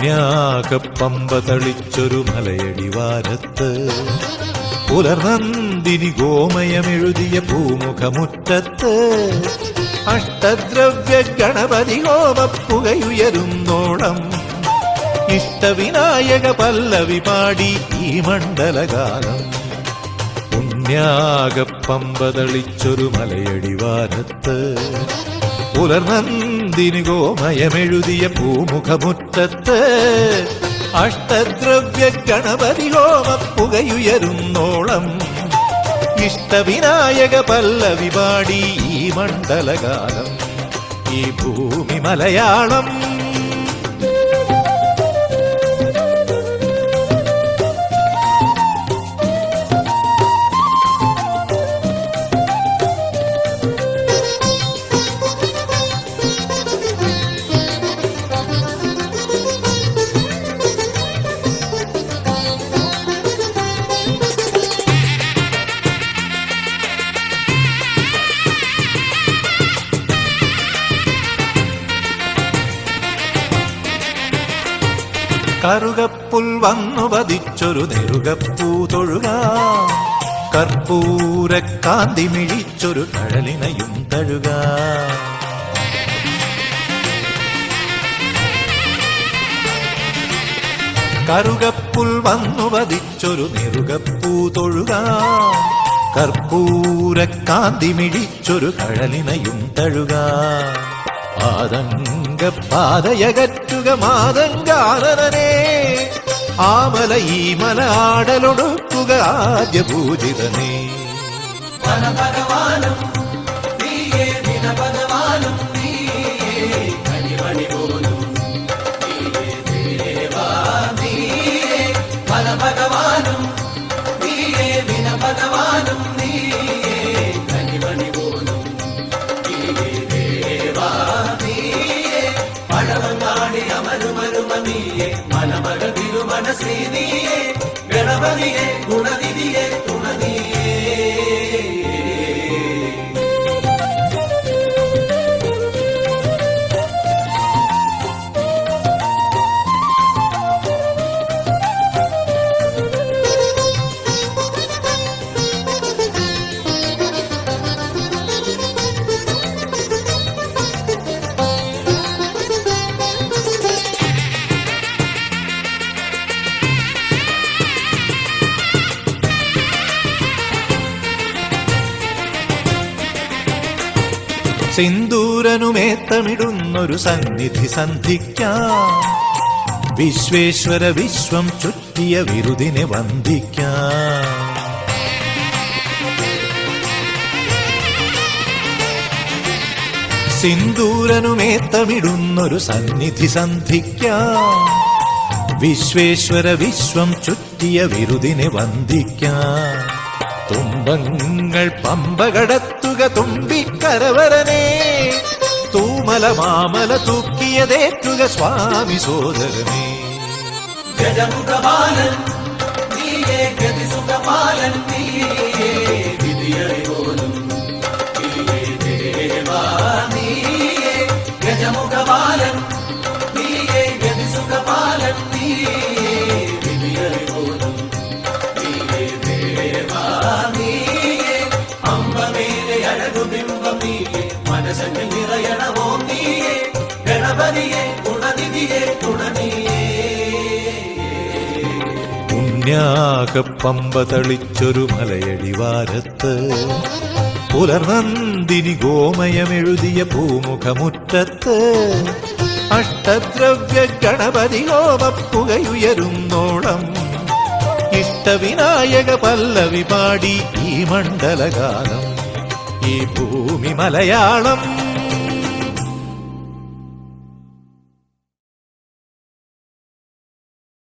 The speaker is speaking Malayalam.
പുണ്യാകപ്പമ്പ തളിച്ചൊരു മലയടിവാരത്ത് പുലർനന്ദിനി ഗോമയമെഴുതിയ പൂമുഖമുറ്റത്ത് അഷ്ടദ്രവ്യ ഗണപതി ഹോമപ്പുകയുയരുന്നോളം ഇഷ്ടവിനായക പല്ലവി പാടി ഈ മണ്ഡലകാലം. പുണ്യാകപ്പമ്പ തളിച്ചൊരു മലയടിവാരത്ത് പുലർനന്ദിനി ഗോമയമെഴുതിയ പൂമുഖമുറ്റത്ത് അഷ്ടദ്രവ്യ ഗണപതി ഹോമപ്പുകയുയരുന്നോളം ഇഷ്ടവിനായക പല്ലവി പാടി ഈ മണ്ഡലകാലം. ഈ ഭൂമി മലയാളം. കറുകപ്പുൽ വന്നു പതിച്ചൊരു നെറുകപ്പൂ തൊഴുക കർപ്പൂരക്കാന്തി മിഴിച്ചൊരു കഴലിനയും തഴുക. കറുകപ്പുൽ വന്നു പതിച്ചൊരു നെറുകപ്പൂ തൊഴുക കർപ്പൂരക്കാന്തി മിഴിച്ചൊരു കഴലിനയും തഴുക. ആതങ്കപാതയകറ്റുക മാതങ്കാനനേ ആമല ഈ മല ആടലൊടുക്കുക ആദ്യ പൂജിതനേ. ഭഗവാനും നീയേ ഭഗവാനും നീയേ കണിമണി പോലും നീയേ ദേവാ നീയേ ഭഗവാനും നീയേ ഭഗവാനും നീയേ കണിമണി പോലും നീയേ ദേവാ നീയേ പഴവങ്ങാടി അമരുമരുമ നീയേ മനമക തിരുമനശ്രീ നീയേ ഗണപതിയെ ഗുണനിധിയെ തുണനീയേ. സിന്ദൂരനുമേത്തമിടുന്നൊരു സന്നിധി സന്ധിക്കാം വിശ്വേശ്വര വിശ്വം ചുറ്റിയ വിരുദിനെ വന്ദിക്കാം. സിന്ദൂരനുമേത്തമിടുന്നൊരു സന്നിധി സന്ധിക്കാം വിശ്വേശ്വര വിശ്വം ചുറ്റിയ വിരുദിനെ വന്ദിക്കാം. തുമ്പങ്ങൾ പമ്പ കടത്തുക തുമ്പിക്കരവരനെ തൂമല മാമല തൂക്കിയതേറ്റുക സ്വാമി സോദരനെ. ഗജമുഖപാലൻ നീയേ ഗതിസുഖപാലൻ നീയേ വിധിയറിപോലും നീയേ ദേവാ നീയേ ഗജമുഖപാലൻ നീയേ ഗതിസുഖപാലൻ നീയേ വിധിയറിപോലും നീയേ ദേവാ നീയേ അമ്പമേലെ അഴകുബിംബം നീയേ മനസ്സിൽ നിറയണമോ നീയേ ഗണപതിയെ ഗുണനിധിയെ തുണനീയേ. പുണ്യാകപ്പമ്പ തളിച്ചൊരു മലയടിവാരത്ത് പുലർനന്ദിനി ഗോമയമെഴുതിയ പൂമുഖമുറ്റത്ത് അഷ്ടദ്രവ്യ ഗണപതി ഹോമപ്പുകയുയരുന്നോളം ഇഷ്ടവിനായക പല്ലവി പാടി ഈ മണ്ഡലകാലം. ഈ ഭൂമി മലയാളം.